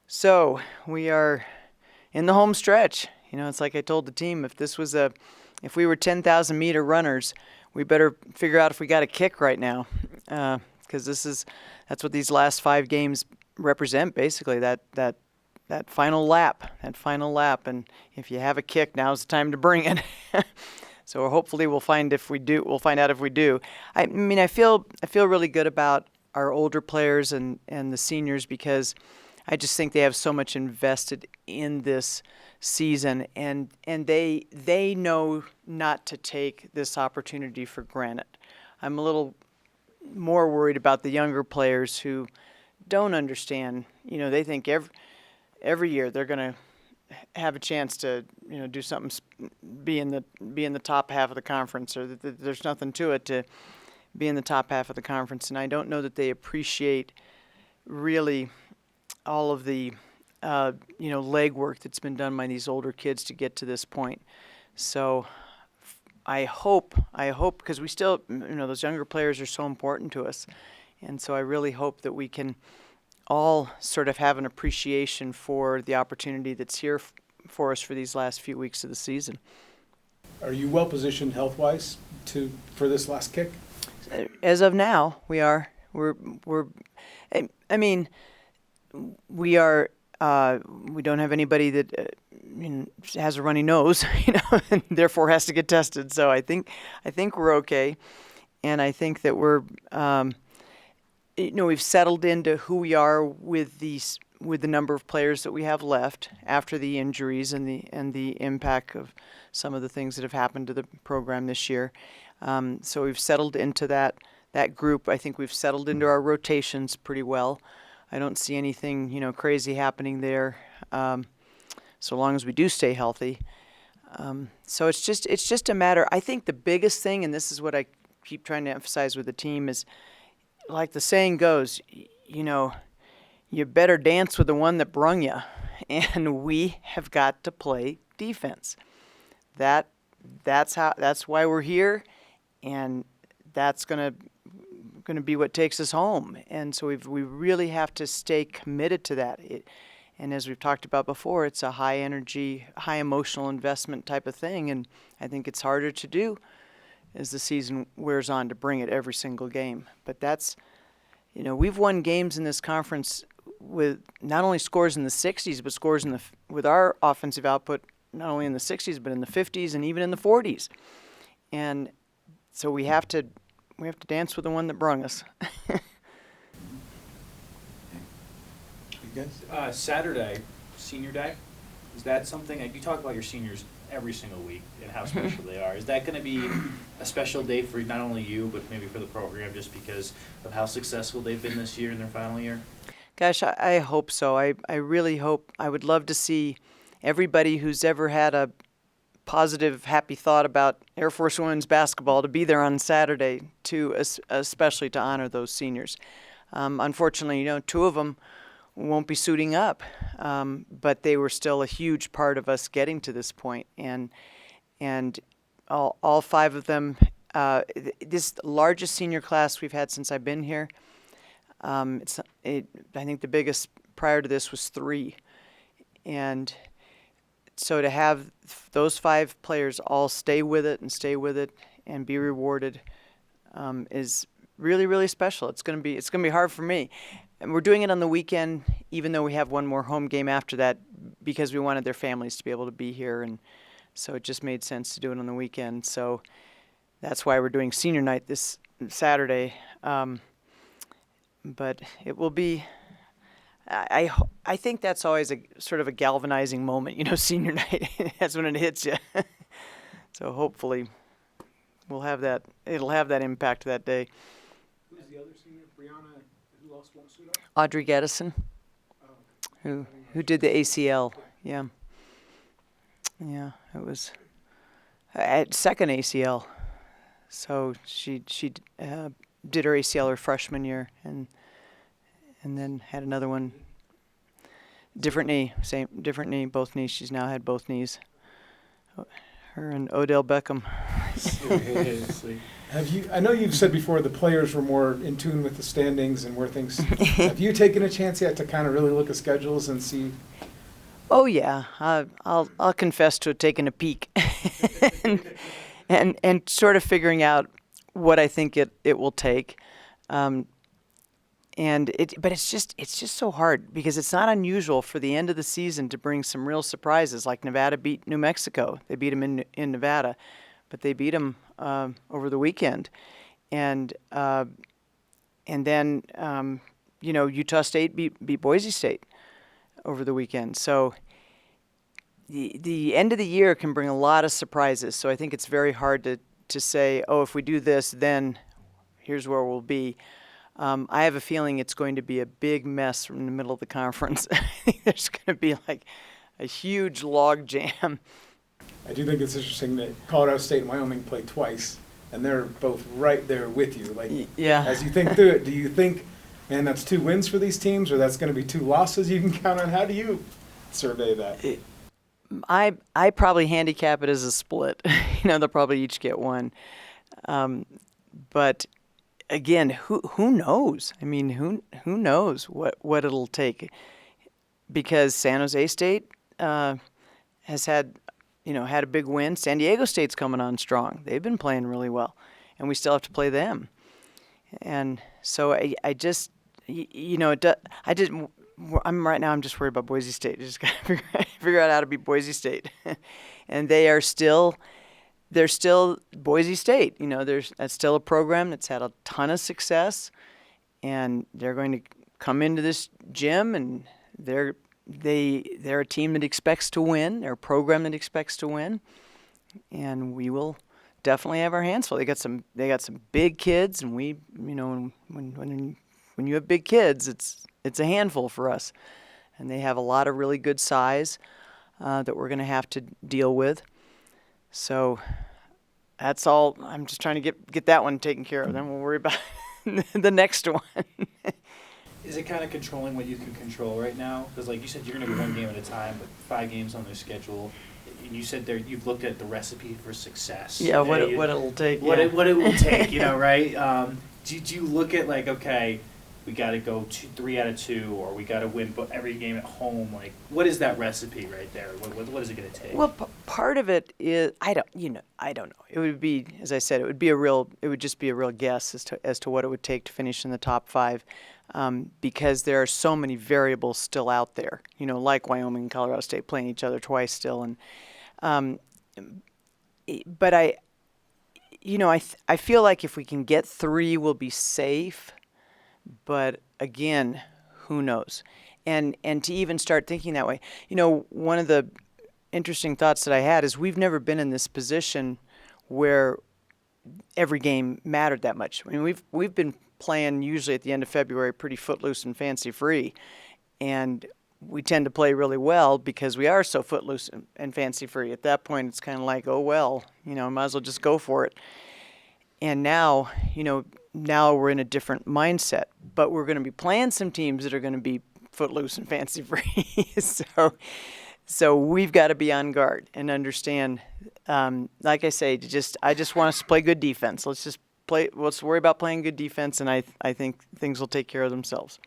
So we are in the home stretch. It's like I told the team, if we were 10,000 meter runners, we better figure out if we got a kick right now, because that's what these last 5 games represent, basically, that final lap, and if you have a kick, now's the time to bring it. So hopefully we'll find out if we do. I feel really good about our older players and the seniors, because I just think they have so much invested in this season, and they know not to take this opportunity for granted. I'm a little more worried about the younger players who don't understand. They think every year they're going to have a chance to do something, be in the top half of the conference, or that there's nothing to it to be in the top half of the conference, and I don't know that they appreciate really all of the legwork that's been done by these older kids to get to this point. So I hope, because we still, those younger players are so important to us, and so I really hope that we can all sort of have an appreciation for the opportunity that's here for us for these last few weeks of the season. Are you well positioned health-wise for this last kick? As of now, we are. We are. We don't have anybody that has a runny nose, and therefore has to get tested. So I think we're okay, and I think that we're. We've settled into who we are with the number of players that we have left after the injuries and the impact of some of the things that have happened to the program this year. So we've settled into that group. I think we've settled into our rotations pretty well. I don't see anything crazy happening there, so long as we do stay healthy. So it's just a matter. I think the biggest thing, and this is what I keep trying to emphasize with the team, is, like the saying goes, you better dance with the one that brung you, and we have got to play defense. That's why we're here, and that's gonna be what takes us home. And so we really have to stay committed to that. And as we've talked about before, it's a high energy, high emotional investment type of thing, and I think it's harder to do as the season wears on, to bring it every single game. But that's, we've won games in this conference with not only scores in the 60s, but scores with our offensive output not only in the 60s, but in the 50s and even in the 40s. And so we have to dance with the one that brung us. You guys? Saturday, Senior Day, is that something, you talk about your seniors every single week and how special they are. Is that going to be a special day for not only you, but maybe for the program, just because of how successful they've been this year in their final year? Gosh, I hope so. I really hope. I would love to see everybody who's ever had a positive, happy thought about Air Force women's basketball to be there on Saturday, especially to honor those seniors. Unfortunately, 2 of them won't be suiting up, but they were still a huge part of us getting to this point, and all 5 of them. This largest senior class we've had since I've been here. I think the biggest prior to this was 3, and so to have those 5 players all stay with it and be rewarded is really, really special. It's gonna be hard for me. And we're doing it on the weekend, even though we have one more home game after that, because we wanted their families to be able to be here, and so it just made sense to do it on the weekend. So that's why we're doing senior night this Saturday. But it will be. I think that's always a sort of a galvanizing moment, senior night. That's when it hits you. So hopefully, we'll have that. It'll have that impact that day. Who's the other senior? Brianna, who else won't suit up? Audrey Geddison, who did the ACL. Yeah, it was at second ACL. So she did her ACL her freshman year, and then had another one. Different knee, both knees. She's now had both knees. Her and Odell Beckham. Seriously. I know you've said before the players were more in tune with the standings and where things, have you taken a chance yet to kind of really look at schedules and see? Oh yeah, I'll confess to taking a peek, and sort of figuring out what I think it will take, but it's just so hard because it's not unusual for the end of the season to bring some real surprises. Like Nevada beat New Mexico, they beat them in Nevada, but they beat them over the weekend, and then Utah State beat Boise State over the weekend. So the end of the year can bring a lot of surprises. So I think it's very hard to say, oh, if we do this, then here's where we'll be. I have a feeling it's going to be a big mess from the middle of the conference. I think there's going to be like a huge log jam. I do think it's interesting that Colorado State and Wyoming play twice, and they're both right there with you. Like, yeah. As you think through it, do you think, man, that's 2 wins for these teams, or that's going to be 2 losses you can count on? How do you survey that? I probably handicap it as a split. They'll probably each get 1. But again, who knows? I mean, who knows what it'll take? Because San Jose State has had a big win. San Diego State's coming on strong. They've been playing really well, and we still have to play them. And so I'm right now. I'm just worried about Boise State. I just got to figure out how to beat Boise State, and they're still Boise State. That's still a program that's had a ton of success, and they're going to come into this gym, and they're a team that expects to win. They're a program that expects to win, and we will definitely have our hands full. They got some big kids, and when you have big kids, it's a handful for us, and they have a lot of really good size that we're going to have to deal with. So that's all. I'm just trying to get that one taken care of. Then we'll worry about the next one. Is it kind of controlling what you can control right now? Because like you said, you're going to be 1 game at a time, but 5 games on their schedule. And you said you've looked at the recipe for success. Yeah, what it'll take. What it will take, right? Do you look at like, okay, we got to go 3 out of 2, or we got to win every game at home? Like, what is that recipe right there? What is it going to take? Well, part of it is I don't know. It would be, as I said, it would just be a real guess as to what it would take to finish in the top 5, because there are so many variables still out there. Like Wyoming and Colorado State playing each other twice still, and but I feel like if we can get 3, we'll be safe. But again, who knows? And to even start thinking that way, one of the interesting thoughts that I had is we've never been in this position where every game mattered that much. I mean, we've been playing usually at the end of February pretty footloose and fancy free, and we tend to play really well because we are so footloose and fancy free. At that point, it's kind of like, oh well, might as well just go for it. And now, now we're in a different mindset, but we're going to be playing some teams that are going to be footloose and fancy free. So we've got to be on guard and understand. Like I say, I just want us to play good defense. Let's worry about playing good defense, and I think things will take care of themselves.